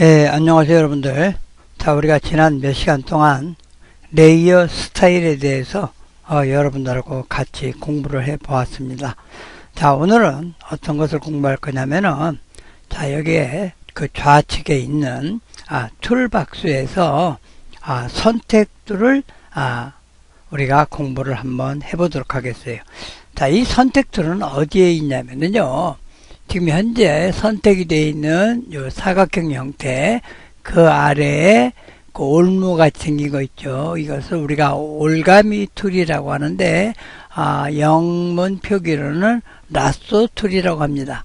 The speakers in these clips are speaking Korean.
안녕하세요 여러분들. 자, 우리가 지난 몇 시간 동안 레이어 스타일에 대해서 여러분들하고 같이 공부를 해 보았습니다. 자, 오늘은 어떤 것을 공부할 거냐면은, 자, 여기에 그 좌측에 있는 툴박스에서 선택툴을 우리가 공부를 한번 해보도록 하겠어요. 자, 이 선택툴은 어디에 있냐면요, 지금 현재 선택이 되어 있는 요 사각형 형태, 그 아래에 그 올무같이 생긴 거 있죠. 이것을 우리가 올가미 툴이라고 하는데, 영문 표기로는 라쏘 툴이라고 합니다.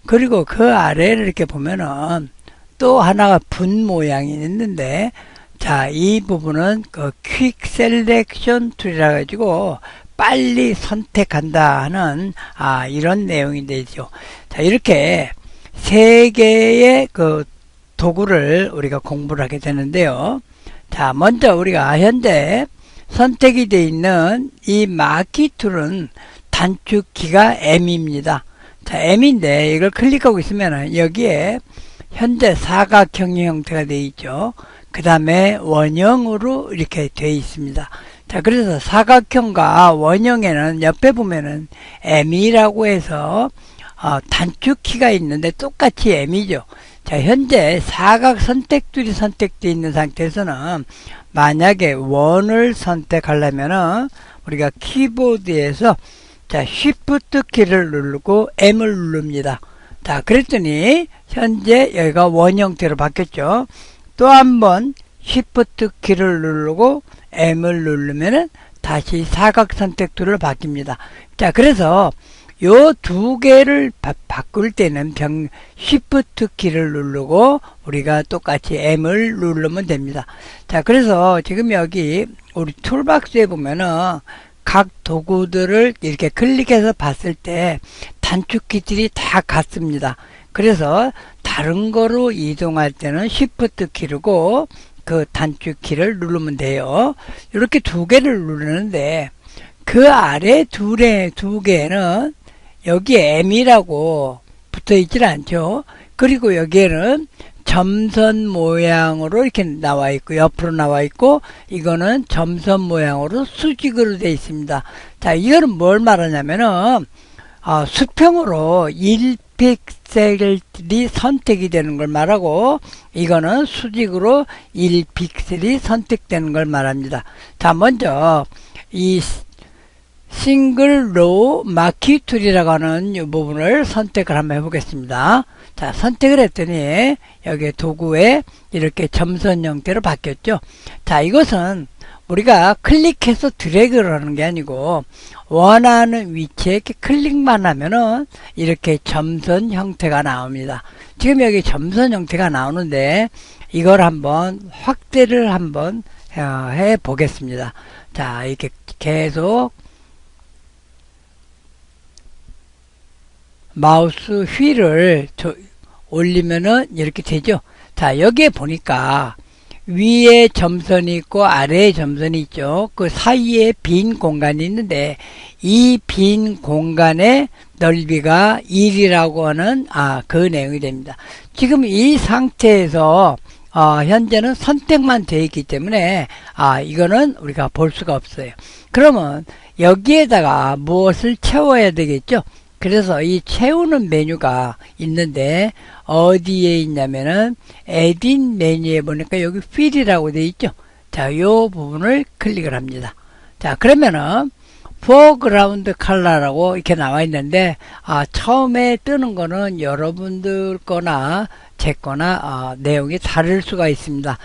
그리고 그 아래를 이렇게 보면은 또 하나가 분 모양이 있는데, 자, 이 부분은 그 퀵 셀렉션 툴이라 가지고 빨리 선택한다 하는 이런 내용이 되죠. 자, 이렇게 세 개의 그 도구를 우리가 공부를 하게 되는데요. 자, 먼저 우리가 현재 선택이 되어 있는 이 마키 툴은 단축키가 M입니다. 자, M인데 이걸 클릭하고 있으면 여기에 현재 사각형의 형태가 되어 있죠. 그 다음에 원형으로 이렇게 되어 있습니다. 자, 그래서 사각형과 원형에는 옆에 보면은 M이라고 해서 단축키가 있는데 똑같이 M이죠. 자, 현재 사각 선택툴이 선택되어 있는 상태에서는 만약에 원을 선택하려면은 우리가 키보드에서 자, Shift 키를 누르고 M을 누릅니다. 자, 그랬더니 현재 여기가 원 형태로 바뀌었죠. 또 한번 Shift 키를 누르고 M을 누르면은 다시 사각 선택툴로 바뀝니다. 자, 그래서 요 두 개를 바꿀 때는 Shift 키를 누르고 우리가 똑같이 M을 누르면 됩니다. 자, 그래서 지금 여기 우리 툴박스에 보면은 각 도구들을 이렇게 클릭해서 봤을 때 단축키들이 다 같습니다. 그래서 다른 거로 이동할 때는 Shift 키르고 그 단축키를 누르면 돼요. 이렇게 두 개를 누르는데 그 아래 두 개는 여기에 M이라고 붙어 있질 않죠. 그리고 여기에는 점선 모양으로 이렇게 나와 있고 옆으로 나와 있고, 이거는 점선 모양으로 수직으로 되어 있습니다. 자, 이거는 뭘 말하냐면은 수평으로 1픽셀이 선택이 되는 걸 말하고, 이거는 수직으로 1픽셀이 선택되는 걸 말합니다. 자, 먼저 이 싱글 로우 마키 툴이라고 하는 이 부분을 선택을 한번 해보겠습니다. 자, 선택을 했더니 여기 도구에 이렇게 점선 형태로 바뀌었죠. 자, 이것은 우리가 클릭해서 드래그를 하는 게 아니고 원하는 위치에 이렇게 클릭만 하면은 이렇게 점선 형태가 나옵니다. 지금 여기 점선 형태가 나오는데 이걸 한번 확대를 한번 해 보겠습니다. 자, 이렇게 계속 마우스 휠을 올리면은 이렇게 되죠. 자, 여기에 보니까 위에 점선이 있고 아래에 점선이 있죠. 그 사이에 빈 공간이 있는데 이 빈 공간의 넓이가 1이라고 하는 그 내용이 됩니다. 지금 이 상태에서 현재는 선택만 되어 있기 때문에 이거는 우리가 볼 수가 없어요. 그러면 여기에다가 무엇을 채워야 되겠죠? 그래서 이 채우는 메뉴가 있는데 어디에 있냐면은 에딘 메뉴에 보니까 여기 필이라고 되어 있죠. 자, 요 부분을 클릭을 합니다. 자, 그러면은 foreground color라고 이렇게 나와 있는데 처음에 뜨는 거는 여러분들 거나 제 거나 내용이 다를 수가 있습니다.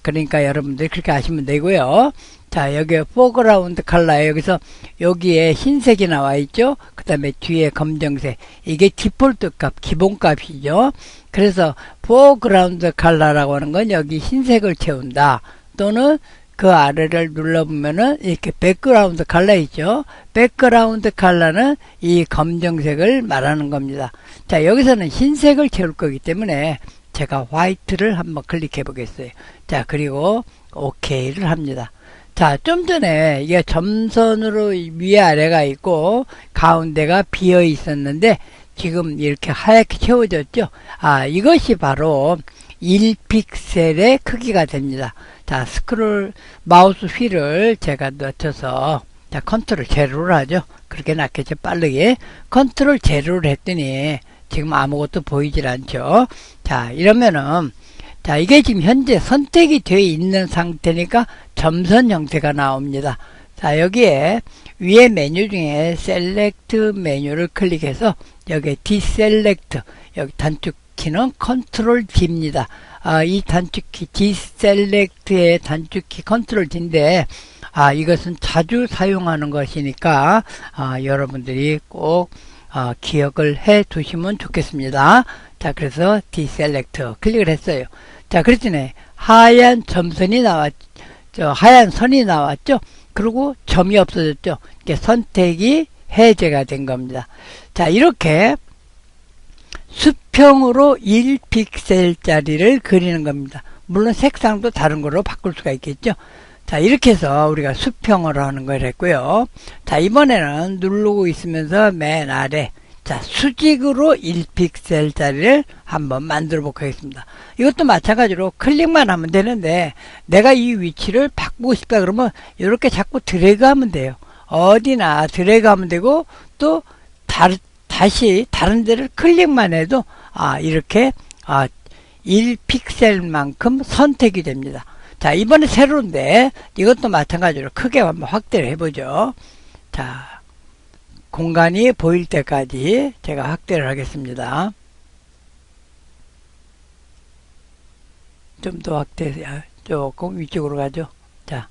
그러니까 여러분들이 그렇게 하시면 되고요. 자, 여기 foreground color에 여기서 여기에 흰색이 나와 있죠. 그 다음에 뒤에 검정색, 이게 디폴트 값, 기본 값이죠. 그래서 foreground color라고 하는 건 여기 흰색을 채운다. 또는 그 아래를 눌러보면은 이렇게 백그라운드 컬러 있죠. 백그라운드 컬러는 이 검정색을 말하는 겁니다. 자, 여기서는 흰색을 채울 거기 때문에 제가 화이트를 한번 클릭해 보겠어요. 자, 그리고 OK를 합니다. 자, 좀 전에 이게 점선으로 위아래가 있고 가운데가 비어 있었는데 지금 이렇게 하얗게 채워졌죠. 이것이 바로 1픽셀의 크기가 됩니다. 자, 마우스 휠을 제가 넣쳐서, 자, 컨트롤 제로를 하죠. 그렇게 낫겠죠. 빠르게. 컨트롤 제로를 했더니, 지금 아무것도 보이질 않죠. 자, 이러면은, 자, 이게 지금 현재 선택이 되어 있는 상태니까 점선 형태가 나옵니다. 자, 여기에 위에 메뉴 중에 셀렉트 메뉴를 클릭해서 여기에 디셀렉트, 여기 단축키는 컨트롤 D입니다. 이 단축키 디셀렉트의 단축키 컨트롤 D인데 이것은 자주 사용하는 것이니까 여러분들이 꼭 기억을 해 두시면 좋겠습니다. 자, 그래서 디셀렉트 클릭을 했어요. 자, 그랬더니 하얀 점선이 나왔죠. 하얀 선이 나왔죠. 그리고 점이 없어졌죠. 이게 선택이 해제가 된 겁니다. 자, 이렇게 수평으로 1픽셀짜리를 그리는 겁니다. 물론 색상도 다른 걸로 바꿀 수가 있겠죠. 자, 이렇게 해서 우리가 수평으로 하는 걸 했고요. 자, 이번에는 누르고 있으면서 맨 아래, 자, 수직으로 1픽셀짜리를 한번 만들어 보도록 하겠습니다. 이것도 마찬가지로 클릭만 하면 되는데, 내가 이 위치를 바꾸고 싶다 그러면 이렇게 자꾸 드래그 하면 돼요. 어디나 드래그 하면 되고, 또 다시 다른 데를 클릭만 해도 이렇게 1픽셀만큼 선택이 됩니다. 자, 이번에 새로운데 이것도 마찬가지로 크게 한번 확대를 해보죠. 자, 공간이 보일 때까지 제가 확대를 하겠습니다. 좀 더 확대해서 조금 위쪽으로 가죠. 자,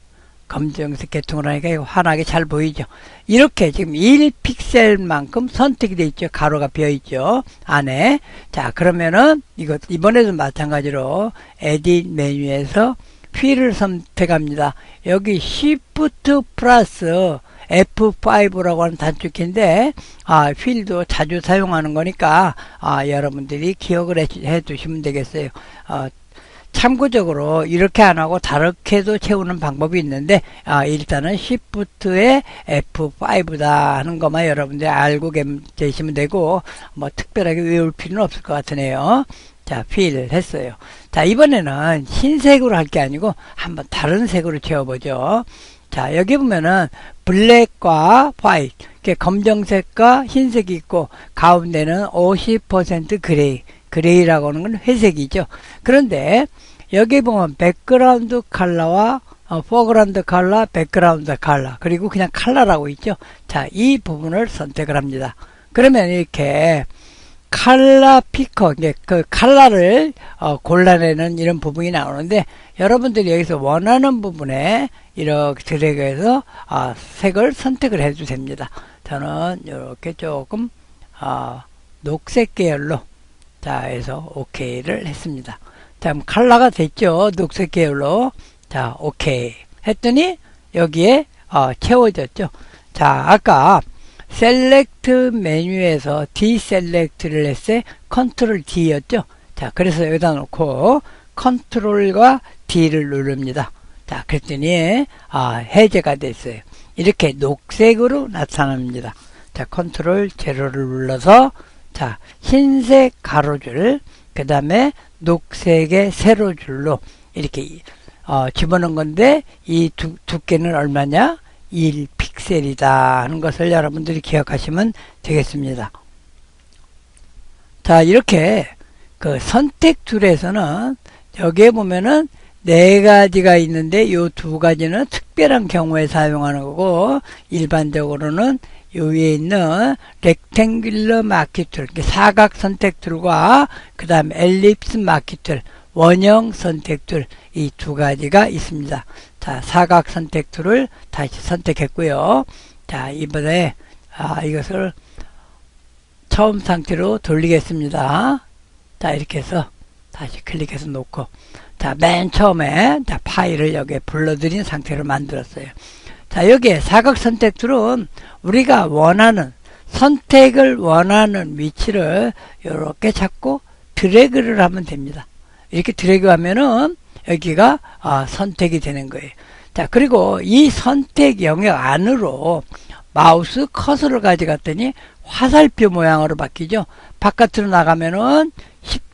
검정색 계통으로 하니까 이거 환하게 잘 보이죠. 이렇게 지금 1픽셀만큼 선택이 되어 있죠. 가로가 비어 있죠. 안에. 자, 그러면은 이번에도 마찬가지로 에딧 메뉴에서 휠을 선택합니다. 여기 Shift 플러스 F5라고 하는 단축키인데 휠도 자주 사용하는 거니까 여러분들이 기억을 해 두시면 되겠어요. 참고적으로 이렇게 안 하고 다르게도 채우는 방법이 있는데 일단은 Shift의 F5다 하는 것만 여러분들이 알고 계시면 되고 뭐 특별하게 외울 필요는 없을 것 같으네요. 자, 휠 했어요. 자, 이번에는 흰색으로 할 게 아니고 한번 다른 색으로 채워보죠. 자, 여기 보면은 블랙과 화이트, 검정색과 흰색이 있고 가운데는 50% 그레이, 그레이라고 하는 건 회색이죠. 그런데 여기 보면 백그라운드 컬러와 포그라운드 컬러, 백그라운드 컬러, 그리고 그냥 컬러라고 있죠. 자, 이 부분을 선택을 합니다. 그러면 이렇게 컬러 피커, 그 컬러를 골라내는 이런 부분이 나오는데 여러분들이 여기서 원하는 부분에 이렇게 드래그해서 색을 선택을 해도 됩니다. 저는 이렇게 조금 녹색 계열로 자 해서 OK를 했습니다. 자, 그럼 컬러가 됐죠. 녹색 계열로. 자, 오케이 했더니 여기에 채워졌죠. 자, 아까 셀렉트 메뉴에서 디셀렉트를 했을 때 컨트롤 D였죠. 자, 그래서 여기다 놓고 컨트롤과 D를 누릅니다. 자, 그랬더니 해제가 됐어요. 이렇게 녹색으로 나타납니다. 자, 컨트롤 제로를 눌러서 자, 흰색 가로줄, 그 다음에 녹색의 세로줄로 이렇게 집어넣은 건데 이 두께는 얼마냐? 1픽셀이다 하는 것을 여러분들이 기억하시면 되겠습니다. 자, 이렇게 그 선택 툴에서는 여기에 보면은 4가지가 있는데 요 2가지는 특별한 경우에 사용하는 거고 일반적으로는 요 위에 있는 렉탱귤러 마키 툴, 사각 선택 툴과 그 다음 엘립스 마키 툴, 원형 선택 툴, 이 2가지가 있습니다. 자, 사각 선택 툴을 다시 선택했고요. 자, 이번에 이것을 처음 상태로 돌리겠습니다. 자, 이렇게 해서 다시 클릭해서 놓고 자, 맨 처음에 자, 파일을 여기에 불러들인 상태로 만들었어요. 자, 여기에 사각 선택 툴은 우리가 원하는 선택을 원하는 위치를 이렇게 잡고 드래그를 하면 됩니다. 이렇게 드래그 하면은 여기가 선택이 되는 거예요. 자, 그리고 이 선택 영역 안으로 마우스 커서를 가져갔더니 화살표 모양으로 바뀌죠. 바깥으로 나가면은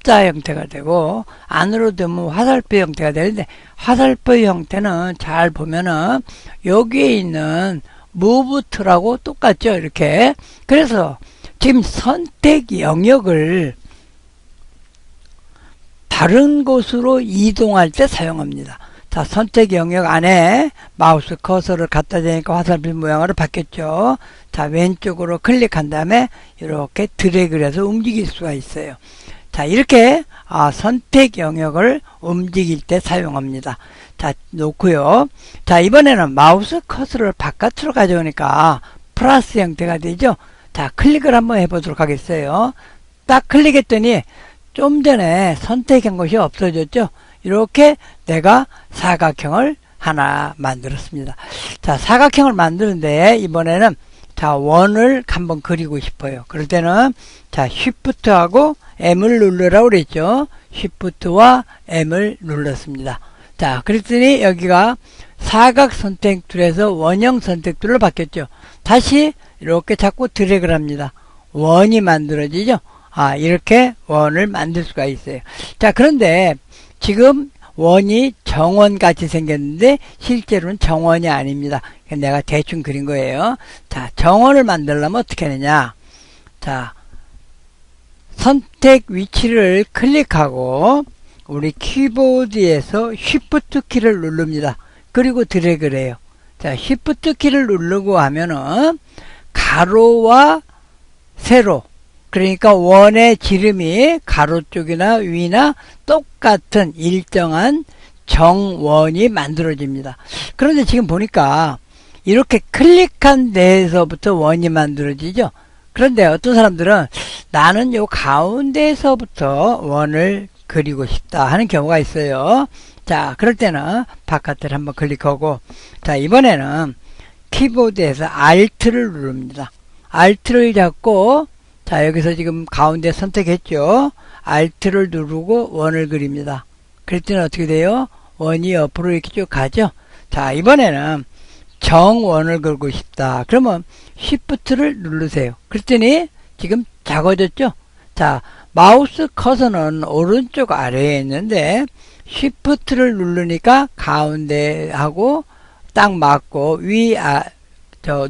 십자 형태가 되고 안으로 되면 화살표 형태가 되는데 화살표 형태는 잘 보면은 여기에 있는 무브트라고 똑같죠. 이렇게. 그래서 지금 선택 영역을 다른 곳으로 이동할 때 사용합니다. 자, 선택 영역 안에 마우스 커서를 갖다 대니까 화살표 모양으로 바뀌었죠. 자, 왼쪽으로 클릭한 다음에 이렇게 드래그를 해서 움직일 수가 있어요. 자, 이렇게 선택 영역을 움직일 때 사용합니다. 자, 놓고요. 자, 이번에는 마우스 커서를 바깥으로 가져오니까 플러스 형태가 되죠. 자, 클릭을 한번 해보도록 하겠어요. 딱 클릭했더니 좀 전에 선택한 것이 없어졌죠. 이렇게 내가 사각형을 하나 만들었습니다. 자, 사각형을 만드는데 이번에는 자, 원을 한번 그리고 싶어요. 그럴 때는 자, Shift하고 M을 누르라고 그랬죠. Shift와 M을 눌렀습니다. 자, 그랬더니 여기가 사각 선택 툴에서 원형 선택 툴로 바뀌었죠. 다시 이렇게 자꾸 드래그를 합니다. 원이 만들어지죠. 이렇게 원을 만들 수가 있어요. 자, 그런데 지금 원이 정원 같이 생겼는데 실제로는 정원이 아닙니다. 내가 대충 그린 거예요. 자, 정원을 만들려면 어떻게 하느냐. 자, 선택 위치를 클릭하고 우리 키보드에서 Shift 키를 누릅니다. 그리고 드래그를 해요. 자, Shift 키를 누르고 하면은 가로와 세로, 그러니까 원의 지름이 가로 쪽이나 위나 똑같은 일정한 정원이 만들어집니다. 그런데 지금 보니까 이렇게 클릭한 데에서부터 원이 만들어지죠. 그런데 어떤 사람들은 나는 요 가운데에서부터 원을 그리고 싶다 하는 경우가 있어요. 자, 그럴 때는 바깥을 한번 클릭하고, 자, 이번에는 키보드에서 Alt를 누릅니다. Alt를 잡고, 자, 여기서 지금 가운데 선택했죠. Alt를 누르고 원을 그립니다. 그랬더니 어떻게 돼요? 원이 옆으로 이렇게 쭉 가죠. 자, 이번에는 정원을 그리고 싶다. 그러면 Shift를 누르세요. 그랬더니 지금 작아졌죠? 자, 마우스 커서는 오른쪽 아래에 있는데 Shift를 누르니까 가운데하고 딱 맞고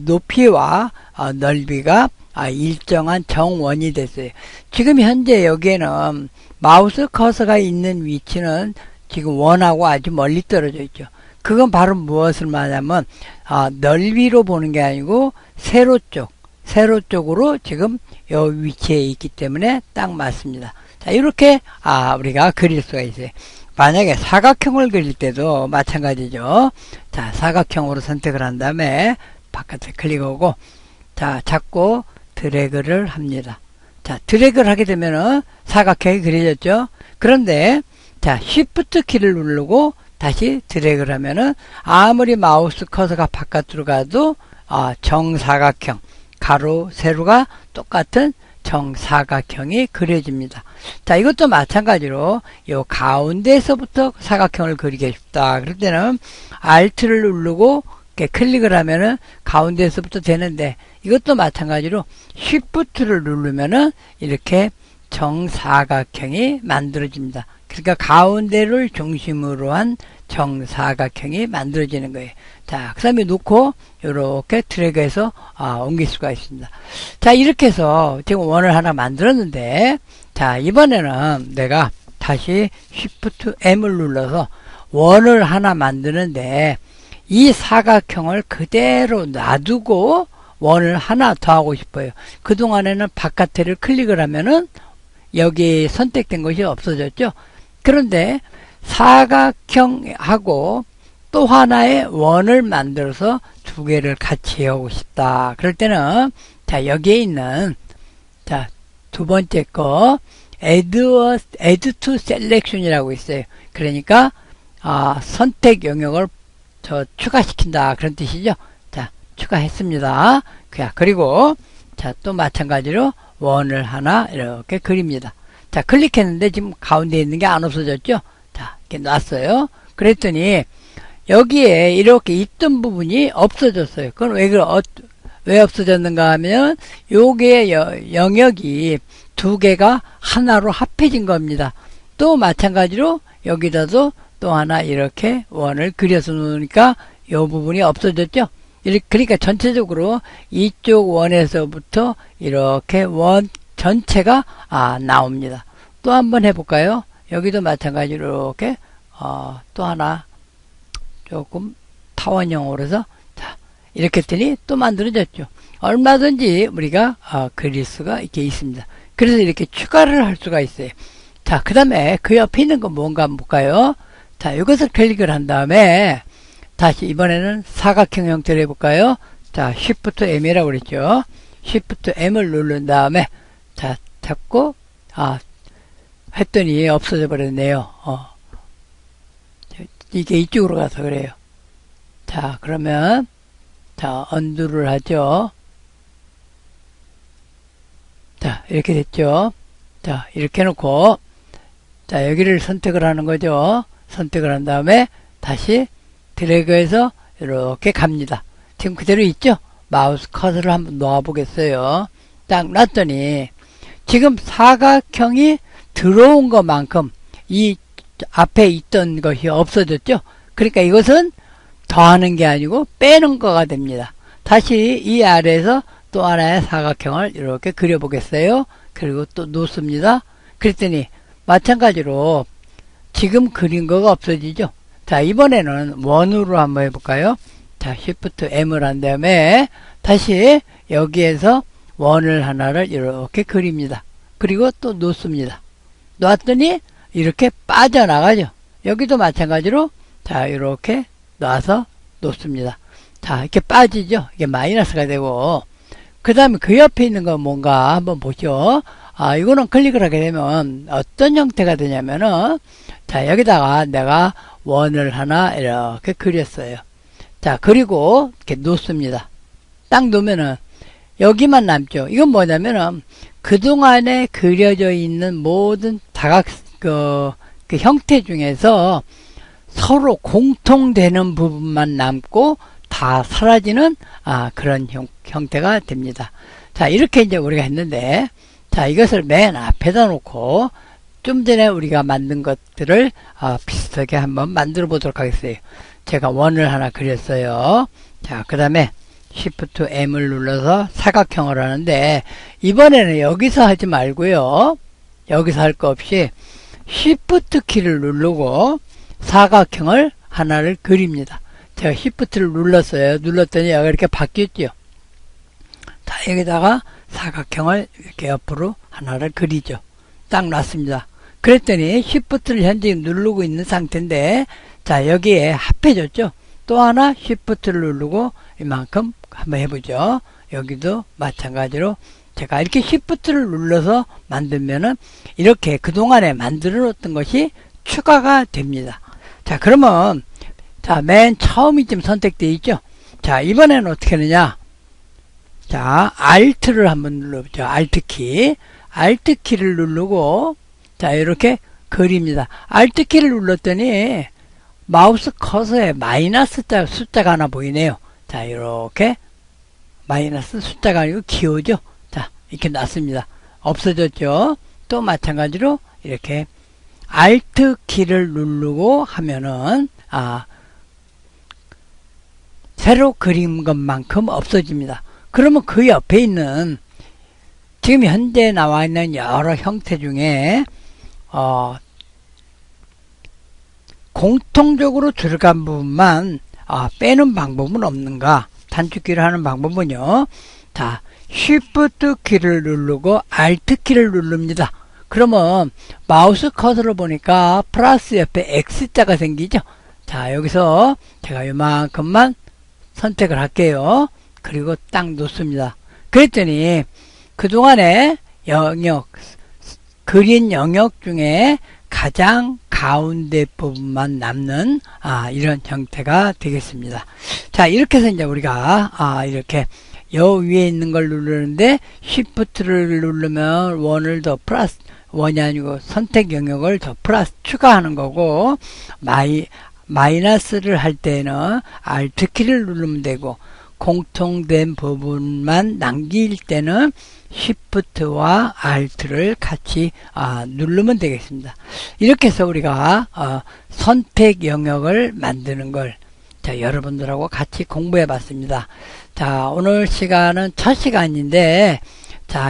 높이와 넓이가 일정한 정원이 됐어요. 지금 현재 여기에는 마우스 커서가 있는 위치는 지금 원하고 아주 멀리 떨어져 있죠. 그건 바로 무엇을 말하냐면 넓이로 보는 게 아니고 세로 쪽으로 지금 이 위치에 있기 때문에 딱 맞습니다. 자, 이렇게 우리가 그릴 수가 있어요. 만약에 사각형을 그릴 때도 마찬가지죠. 자, 사각형으로 선택을 한 다음에 바깥에 클릭하고, 자, 잡고 드래그를 합니다. 자, 드래그를 하게 되면은 사각형이 그려졌죠. 그런데 자, Shift 키를 누르고 다시 드래그를 하면은 아무리 마우스 커서가 바깥으로 가도 정사각형, 가로, 세로가 똑같은 정사각형이 그려집니다. 자, 이것도 마찬가지로 요 가운데에서부터 사각형을 그리고 싶다. 그럴 때는 Alt를 누르고 이렇게 클릭을 하면은 가운데에서부터 되는데, 이것도 마찬가지로 Shift를 누르면은 이렇게 정사각형이 만들어집니다. 그러니까 가운데를 중심으로 한 정사각형이 만들어지는 거예요. 자, 그 다음에 놓고 이렇게 드래그해서 옮길 수가 있습니다. 자, 이렇게 해서 지금 원을 하나 만들었는데, 자, 이번에는 내가 다시 Shift M을 눌러서 원을 하나 만드는데, 이 사각형을 그대로 놔두고 원을 하나 더 하고 싶어요. 그동안에는 바깥에를 클릭을 하면은 여기 선택된 것이 없어졌죠. 그런데 사각형하고 또 하나의 원을 만들어서 두 개를 같이 하고 싶다. 그럴 때는 자, 여기에 있는 자, 두 번째 거 add to selection이라고 있어요. 그러니까 선택 영역을 추가시킨다 그런 뜻이죠. 자, 추가했습니다. 그리고 자, 또 마찬가지로 원을 하나 이렇게 그립니다. 자, 클릭했는데 지금 가운데 있는 게 안 없어졌죠. 자, 이렇게 놨어요. 그랬더니 여기에 이렇게 있던 부분이 없어졌어요. 그건 왜 없어졌는가 하면 요게 영역이 두 개가 하나로 합해진 겁니다. 또 마찬가지로 여기다도 또 하나 이렇게 원을 그려서 놓으니까 이 부분이 없어졌죠. 그러니까 전체적으로 이쪽 원에서부터 이렇게 원 전체가 나옵니다. 또 한번 해볼까요? 여기도 마찬가지로 이렇게 또 하나 조금 타원형으로 해서 자 이렇게 했더니 또 만들어졌죠. 얼마든지 우리가 그릴 수가 이렇게 있습니다. 그래서 이렇게 추가를 할 수가 있어요. 자, 그 다음에 그 옆에 있는 건 뭔가 한번 볼까요? 자, 이것을 클릭을 한 다음에 다시 이번에는 사각형 형태로 해볼까요? 자, Shift M이라고 그랬죠. Shift M을 누른 다음에 자, 잡고 했더니 없어져 버렸네요. 이게 이쪽으로 가서 그래요. 자, 그러면 자, 언두를 하죠. 자, 이렇게 됐죠. 자, 이렇게 해놓고 자, 여기를 선택을 하는 거죠. 선택을 한 다음에 다시 드래그해서 이렇게 갑니다. 지금 그대로 있죠? 마우스 커서를 한번 놓아 보겠어요. 딱 놨더니 지금 사각형이 들어온 것만큼 이 앞에 있던 것이 없어졌죠? 그러니까 이것은 더하는 게 아니고 빼는 거가 됩니다. 다시 이 아래에서 또 하나의 사각형을 이렇게 그려보겠어요. 그리고 또 놓습니다. 그랬더니 마찬가지로 지금 그린 거가 없어지죠. 자, 이번에는 원으로 한번 해볼까요? 자, Shift M을 한 다음에 다시 여기에서 원을 하나를 이렇게 그립니다. 그리고 또 놓습니다. 놓았더니 이렇게 빠져나가죠. 여기도 마찬가지로 자, 이렇게 놔서 놓습니다. 자, 이렇게 빠지죠. 이게 마이너스가 되고 그 다음에 그 옆에 있는 건 뭔가 한번 보죠. 이거는 클릭을 하게 되면 어떤 형태가 되냐면은 자, 여기다가 내가 원을 하나 이렇게 그렸어요. 자, 그리고 이렇게 놓습니다. 딱 놓으면은 여기만 남죠. 이건 뭐냐면은 그동안에 그려져 있는 모든 그 형태 중에서 서로 공통되는 부분만 남고 다 사라지는 그런 형태가 됩니다. 자, 이렇게 이제 우리가 했는데 자, 이것을 맨 앞에다 놓고 좀 전에 우리가 만든 것들을 비슷하게 한번 만들어 보도록 하겠어요. 제가 원을 하나 그렸어요. 자, 그 다음에 Shift M을 눌러서 사각형을 하는데 이번에는 여기서 하지 말고요. 여기서 할 거 없이 Shift 키를 누르고 사각형을 하나를 그립니다. 제가 Shift를 눌렀어요. 눌렀더니 여기 이렇게 바뀌었죠. 자, 여기다가 사각형을 이렇게 옆으로 하나를 그리죠. 딱 놨습니다. 그랬더니 Shift를 현재 누르고 있는 상태인데 자, 여기에 합해졌죠. 또 하나 Shift를 누르고 이만큼 한번 해보죠. 여기도 마찬가지로 제가 이렇게 Shift를 눌러서 만들면은 이렇게 그동안에 만들어 놓았던 것이 추가가 됩니다. 자, 그러면 자, 맨 처음이 지금 선택되어 있죠. 자, 이번에는 어떻게 하느냐. 자, Alt를 한번 눌러보죠. Alt키. Alt키를 누르고 자, 이렇게 그립니다. Alt키를 눌렀더니 마우스 커서에 마이너스 숫자가 하나 보이네요. 자, 이렇게 마이너스 숫자가 아니고 기호죠. 자, 이렇게 놨습니다. 없어졌죠. 또 마찬가지로 이렇게 Alt 키를 누르고 하면은 새로 그린 것만큼 없어집니다. 그러면 그 옆에 있는 지금 현재 나와 있는 여러 형태 중에 공통적으로 들어간 부분만 빼는 방법은 없는가? 단축키를 하는 방법은요. 자, Shift 키를 누르고 Alt 키를 누릅니다. 그러면 마우스 커서로 보니까 플러스 옆에 X자가 생기죠. 자, 여기서 제가 이만큼만 선택을 할게요. 그리고 딱 놓습니다. 그랬더니 그동안에 그린 영역 중에 가장 가운데 부분만 남는 이런 형태가 되겠습니다. 자, 이렇게 해서 이제 우리가 이렇게 요 위에 있는 걸 누르는데 Shift를 누르면 원을 더 플러스 원이 아니고 선택 영역을 더 플러스 추가하는 거고 마이너스를 할 때는 Alt 키를 누르면 되고 공통된 부분만 남길 때는 Shift와 Alt를 같이 누르면 되겠습니다. 이렇게 해서 우리가 선택 영역을 만드는 걸 여러분들하고 같이 공부해 봤습니다. 자, 오늘 시간은 첫 시간인데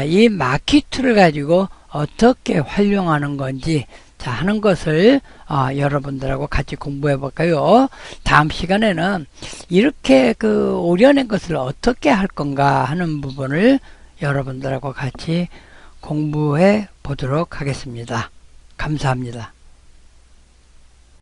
이 마키2를 가지고 어떻게 활용하는 건지 하는 것을 여러분들하고 같이 공부해 볼까요? 다음 시간에는 이렇게 오려낸 것을 어떻게 할 건가 하는 부분을 여러분들하고 같이 공부해 보도록 하겠습니다. 감사합니다.